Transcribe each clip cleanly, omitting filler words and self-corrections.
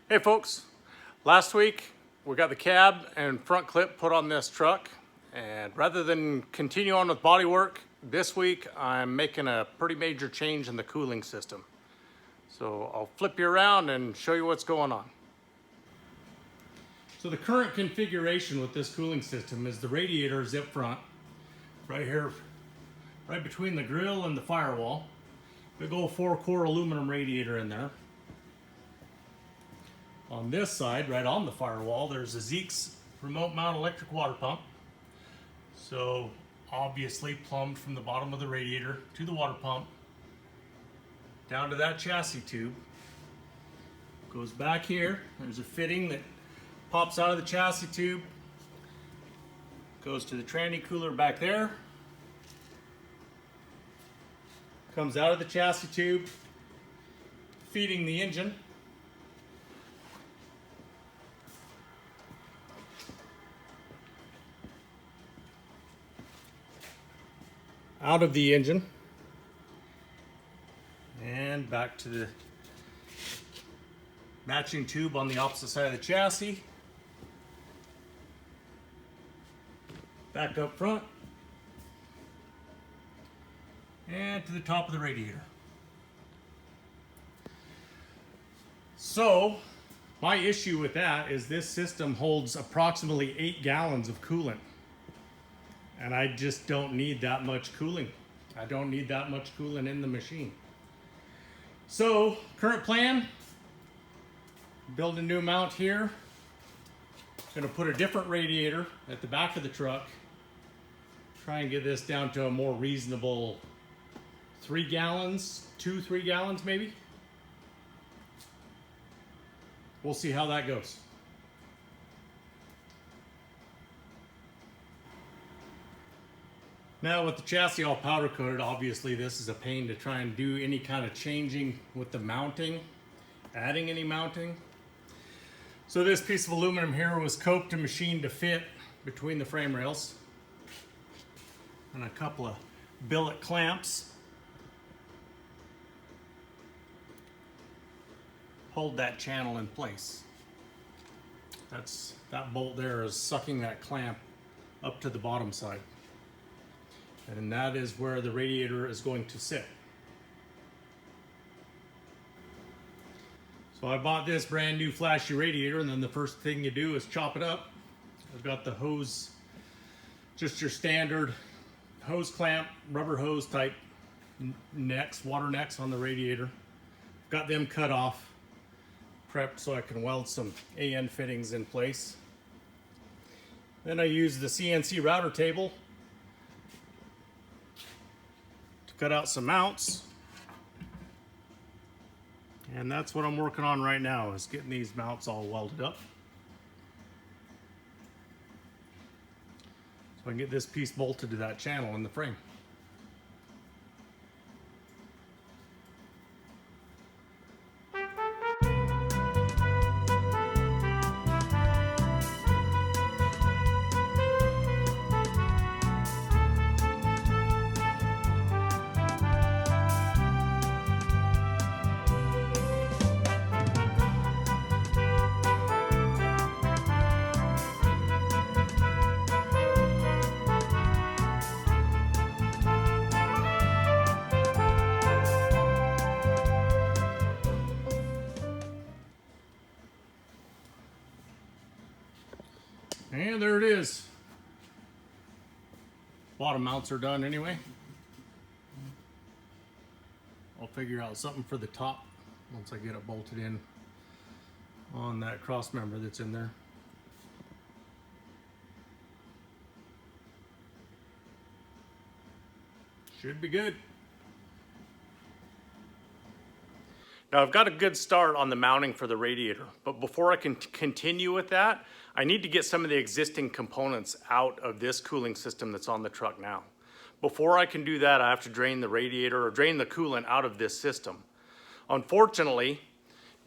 Hey folks, last week we got the cab and front clip put on this truck, and rather than continue on with body work, this week I'm making a pretty major change in the cooling system. So I'll flip you around and show you what's going on. So the current configuration with this cooling system is the radiator is up front, right here, right between the grill and the firewall. Big old 4-core aluminum radiator in there. On this side, right on the firewall, there's a Zeke's remote mount electric water pump. So obviously plumbed from the bottom of the radiator to the water pump, down to that chassis tube. Goes back here, there's a fitting that pops out of the chassis tube, goes to the tranny cooler back there, comes out of the chassis tube, feeding the engine. Out of the engine and back to the matching tube on the opposite side of the chassis. Back up front and to the top of the radiator. So my issue with that is this system holds approximately 8 gallons of coolant. And I just don't need that much cooling. I don't need that much coolant in the machine. So, current plan, build a new mount here. Gonna put a different radiator at the back of the truck. Try and get this down to a more reasonable 3 gallons, 2-3 gallons maybe. We'll see how that goes. Now with the chassis all powder coated, obviously this is a pain to try and do any kind of changing with the mounting, adding any mounting. So this piece of aluminum here was coped and machined to fit between the frame rails. And a couple of billet clamps hold that channel in place. That bolt there is sucking that clamp up to the bottom side. And that is where the radiator is going to sit. So I bought this brand new flashy radiator, and then the first thing you do is chop it up. I've got the hose, just your standard hose clamp, rubber hose type necks, water necks on the radiator. Got them cut off, prepped so I can weld some AN fittings in place. Then I use the CNC router table cut out some mounts, and that's what I'm working on right now, is getting these mounts all welded up so I can get this piece bolted to that channel in the frame. And there it is. Bottom mounts are done anyway. I'll figure out something for the top once I get it bolted in on that cross member that's in there. Should be good. Now I've got a good start on the mounting for the radiator, but before I can continue with that, I need to get some of the existing components out of this cooling system that's on the truck now. Before I can do that, I have to drain the radiator or drain the coolant out of this system. Unfortunately,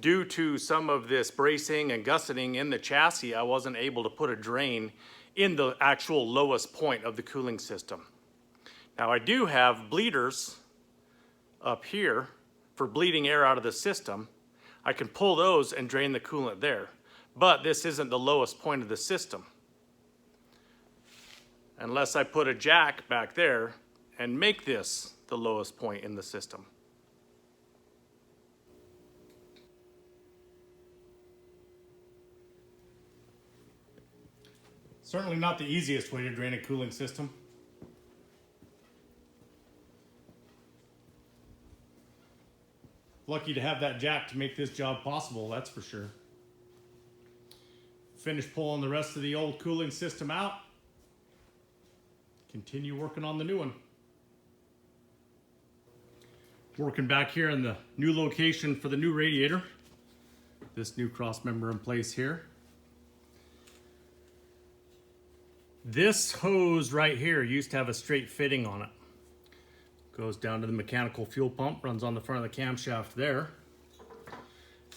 due to some of this bracing and gusseting in the chassis, I wasn't able to put a drain in the actual lowest point of the cooling system. Now I do have bleeders up here for bleeding air out of the system. I can pull those and drain the coolant there. But this isn't the lowest point of the system. Unless I put a jack back there and make this the lowest point in the system. Certainly not the easiest way to drain a cooling system. Lucky to have that jack to make this job possible, that's for sure. Finish pulling the rest of the old cooling system out. Continue working on the new one. Working back here in the new location for the new radiator. This new cross member in place here. This hose right here used to have a straight fitting on it. Goes down to the mechanical fuel pump, runs on the front of the camshaft there.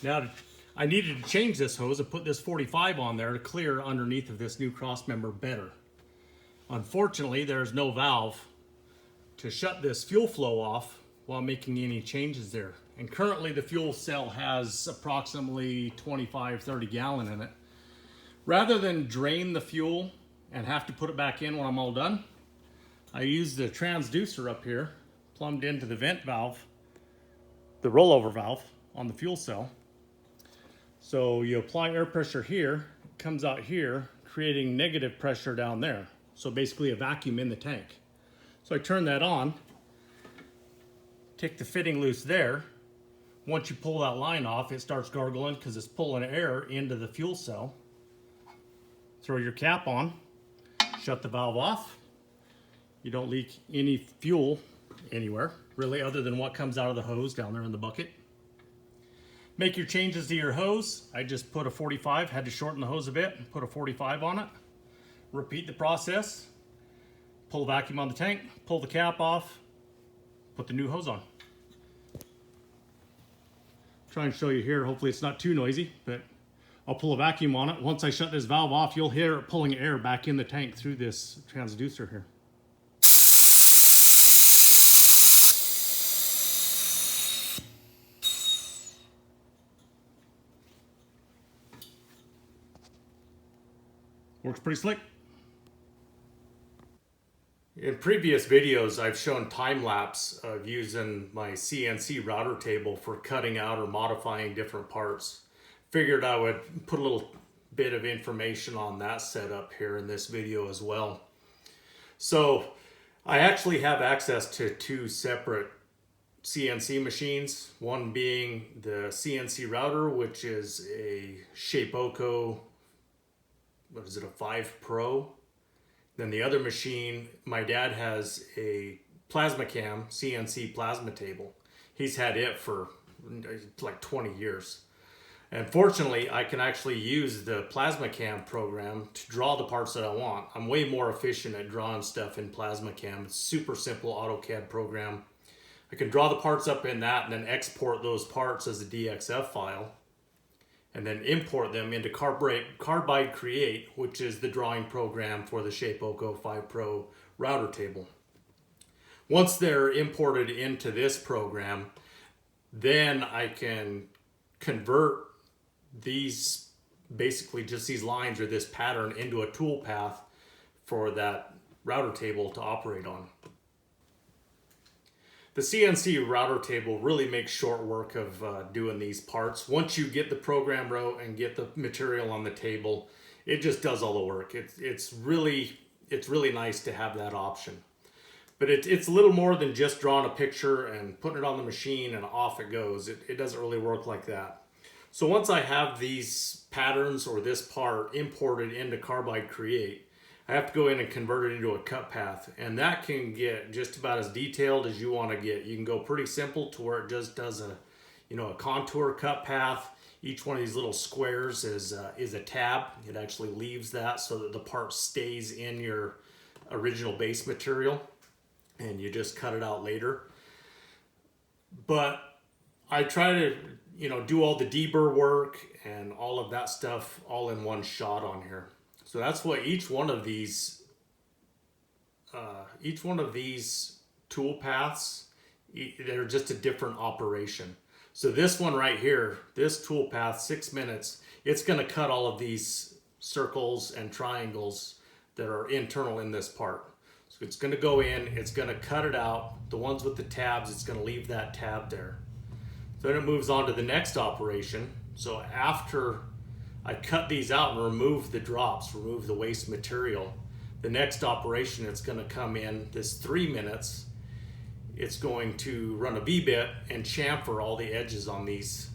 Now, I needed to change this hose and put this 45 on there to clear underneath of this new cross member better. Unfortunately, there's no valve to shut this fuel flow off while making any changes there. And currently the fuel cell has approximately 25-30 gallon in it. Rather than drain the fuel and have to put it back in when I'm all done, I use the transducer up here, plumbed into the vent valve, the rollover valve on the fuel cell. So you apply air pressure here, it comes out here, creating negative pressure down there. So basically a vacuum in the tank. So I turn that on, take the fitting loose there. Once you pull that line off, it starts gargling because it's pulling air into the fuel cell. Throw your cap on, shut the valve off. You don't leak any fuel anywhere, really, other than what comes out of the hose down there in the bucket. Make your changes to your hose. I just put a 45, had to shorten the hose a bit, and put a 45 on it. Repeat the process. Pull the vacuum on the tank, pull the cap off, put the new hose on. Try and show you here, hopefully it's not too noisy, but I'll pull a vacuum on it. Once I shut this valve off, you'll hear it pulling air back in the tank through this transducer here. Works pretty slick. In previous videos, I've shown time lapse of using my CNC router table for cutting out or modifying different parts. Figured I would put a little bit of information on that setup here in this video as well. So I actually have access to two separate CNC machines, one being the CNC router, which is a Shapeoko, what is it, a 5 Pro? Then the other machine, my dad has a PlasmaCam CNC plasma table. He's had it for like 20 years. And fortunately, I can actually use the PlasmaCam program to draw the parts that I want. I'm way more efficient at drawing stuff in PlasmaCam. It's super simple AutoCAD program. I can draw the parts up in that and then export those parts as a DXF file, and then import them into Carbide Create, which is the drawing program for the Shapeoko 5 Pro router table. Once they're imported into this program, then I can convert these, basically just these lines or this pattern, into a tool path for that router table to operate on. The CNC router table really makes short work of doing these parts. Once you get the program wrote and get the material on the table, it just does all the work. It's really nice to have that option. But it's a little more than just drawing a picture and putting it on the machine and off it goes. It doesn't really work like that. So once I have these patterns or this part imported into Carbide Create, I have to go in and convert it into a cut path, and that can get just about as detailed as you want to get. You can go pretty simple to where it just does a contour cut path. Each one of these little squares is a tab. It actually leaves that so that the part stays in your original base material, and you just cut it out later. But I try to do all the deburr work and all of that stuff all in one shot on here. So that's what each one of these tool paths, they're just a different operation. So this one right here, this tool path, 6 minutes, it's going to cut all of these circles and triangles that are internal in this part. So it's going to go in, it's going to cut it out. The ones with the tabs, it's going to leave that tab there. Then it moves on to the next operation. So after I cut these out and remove the drops, remove the waste material, the next operation, it's going to come in this 3 minutes. It's going to run a V-bit and chamfer all the edges on these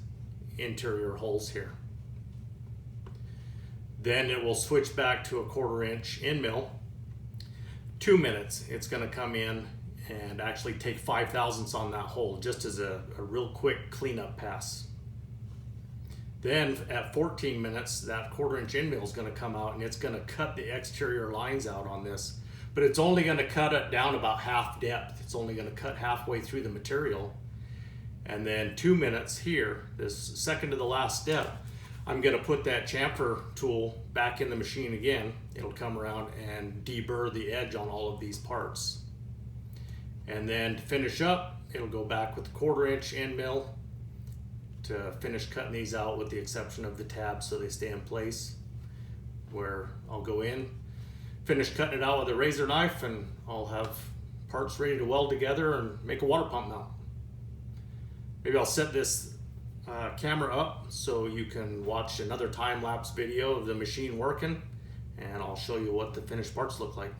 interior holes here. Then it will switch back to a 1/4 inch end mill. 2 minutes, it's going to come in and actually take 5/1000ths on that hole just as a real quick cleanup pass. Then at 14 minutes, that 1/4 inch end mill is going to come out and it's going to cut the exterior lines out on this. But it's only going to cut it down about half depth. It's only going to cut halfway through the material. And then 2 minutes here, this second to the last step, I'm going to put that chamfer tool back in the machine again. It'll come around and deburr the edge on all of these parts. And then to finish up, it'll go back with the 1/4 inch end mill to finish cutting these out, with the exception of the tabs so they stay in place, where I'll go in, finish cutting it out with a razor knife, and I'll have parts ready to weld together and make a water pump mount. Maybe I'll set this camera up so you can watch another time-lapse video of the machine working, and I'll show you what the finished parts look like.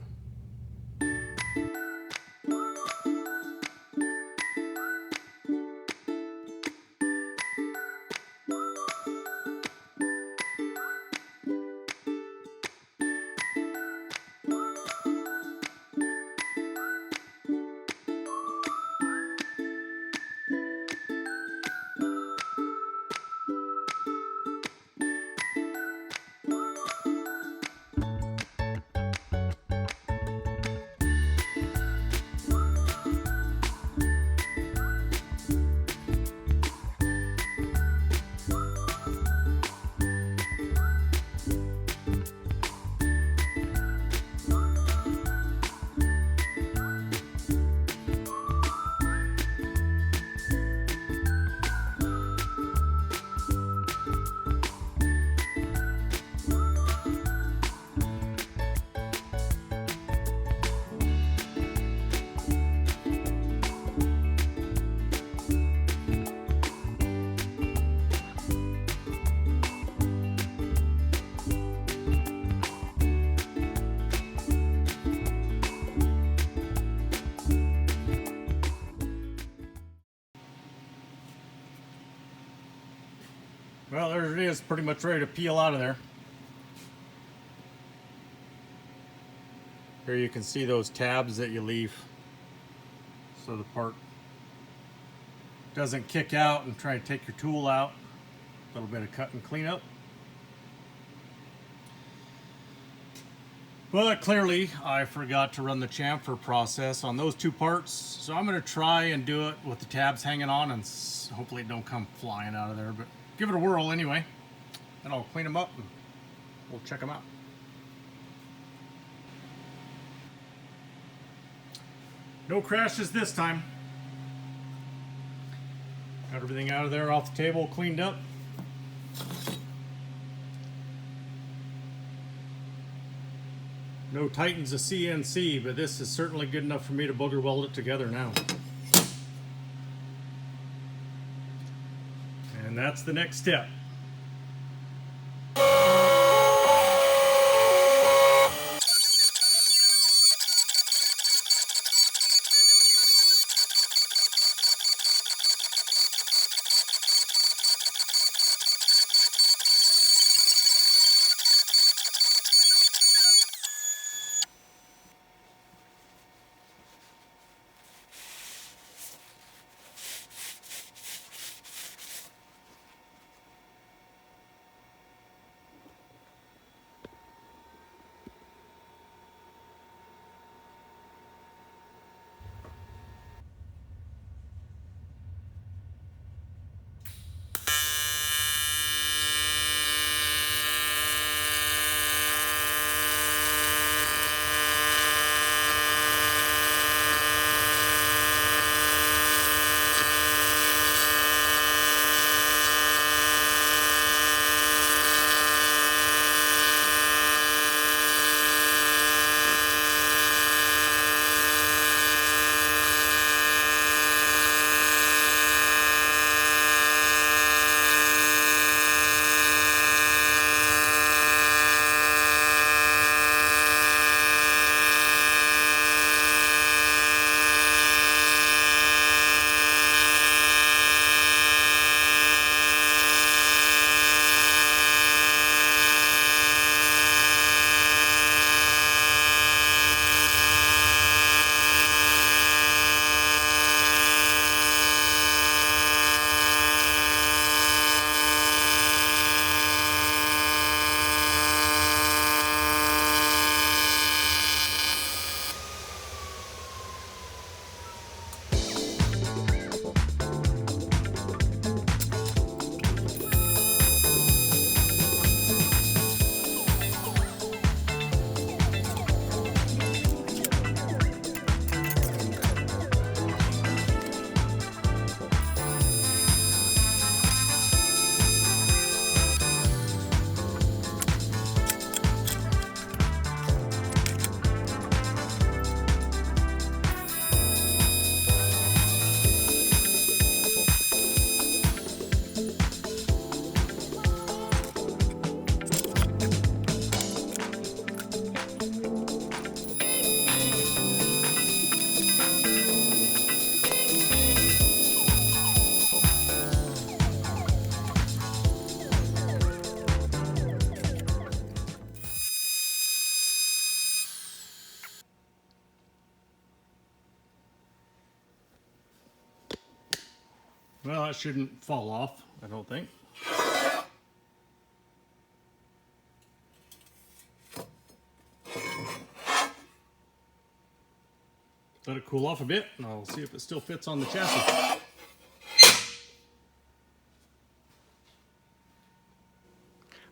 Well, there it is, pretty much ready to peel out of there. Here you can see those tabs that you leave so the part doesn't kick out and try to take your tool out. A little bit of cut and clean up. But clearly I forgot to run the chamfer process on those two parts, so I'm going to try and do it with the tabs hanging on, and hopefully it don't come flying out of there, but give it a whirl anyway, and I'll clean them up and we'll check them out. No crashes this time. Got everything out of there, off the table, cleaned up. No Titan's a CNC, but this is certainly good enough for me to booger weld it together now. And that's the next step. Well, that shouldn't fall off, I don't think. Let it cool off a bit, and I'll see if it still fits on the chassis.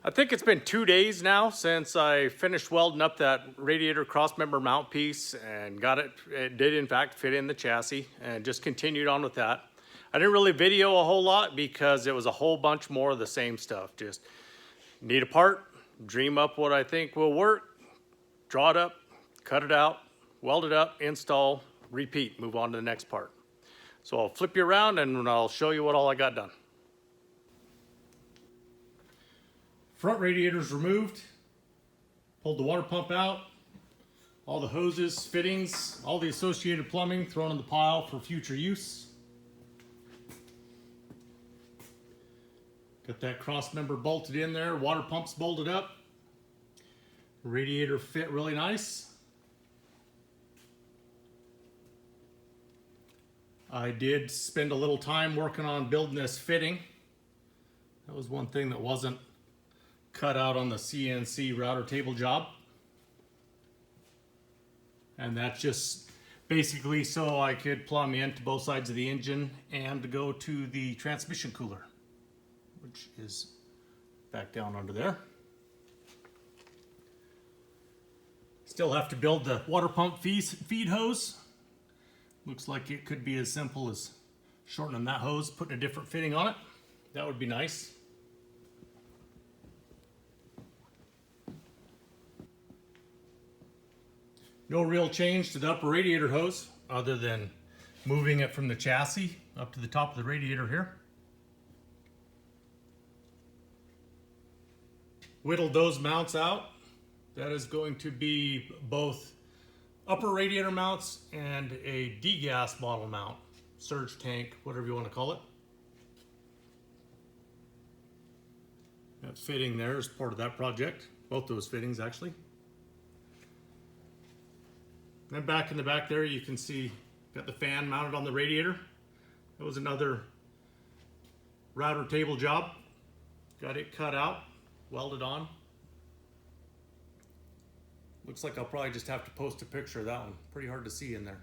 I think it's been 2 days now since I finished welding up that radiator crossmember mount piece and got it. It did in fact fit in the chassis, and just continued on with that. I didn't really video a whole lot because it was a whole bunch more of the same stuff. Just need a part, dream up what I think will work, draw it up, cut it out, weld it up, install, repeat, move on to the next part. So I'll flip you around and I'll show you what all I got done. Front radiator's removed, pulled the water pump out, all the hoses, fittings, all the associated plumbing thrown in the pile for future use. Got that cross member bolted in there, water pump's bolted up. Radiator fit really nice. I did spend a little time working on building this fitting. That was one thing that wasn't cut out on the CNC router table job. And that's just basically so I could plumb into both sides of the engine and go to the transmission cooler, which is back down under there. Still have to build the water pump feed hose. Looks like it could be as simple as shortening that hose, putting a different fitting on it. That would be nice. No real change to the upper radiator hose other than moving it from the chassis up to the top of the radiator here. Whittled those mounts out. That is going to be both upper radiator mounts and a degas bottle mount, surge tank, whatever you want to call it. That fitting there is part of that project. Both those fittings actually. Then back in the back there you can see got the fan mounted on the radiator. That was another router table job. Got it cut out, welded on. Looks like I'll probably just have to post a picture of that one. Pretty hard to see in there.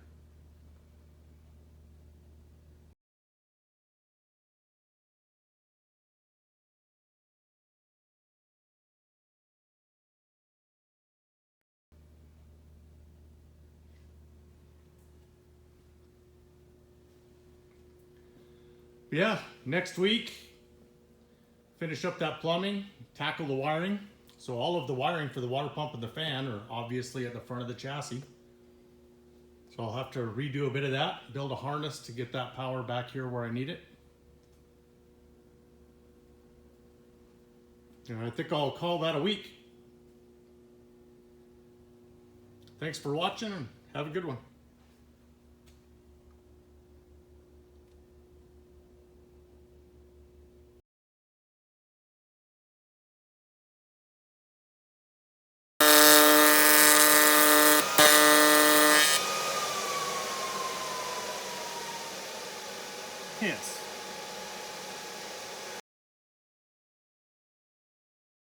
Yeah, next week, finish up that plumbing, tackle the wiring. So all of the wiring for the water pump and the fan are obviously at the front of the chassis. So I'll have to redo a bit of that, build a harness to get that power back here where I need it. And I think I'll call that a week. Thanks for watching and have a good one.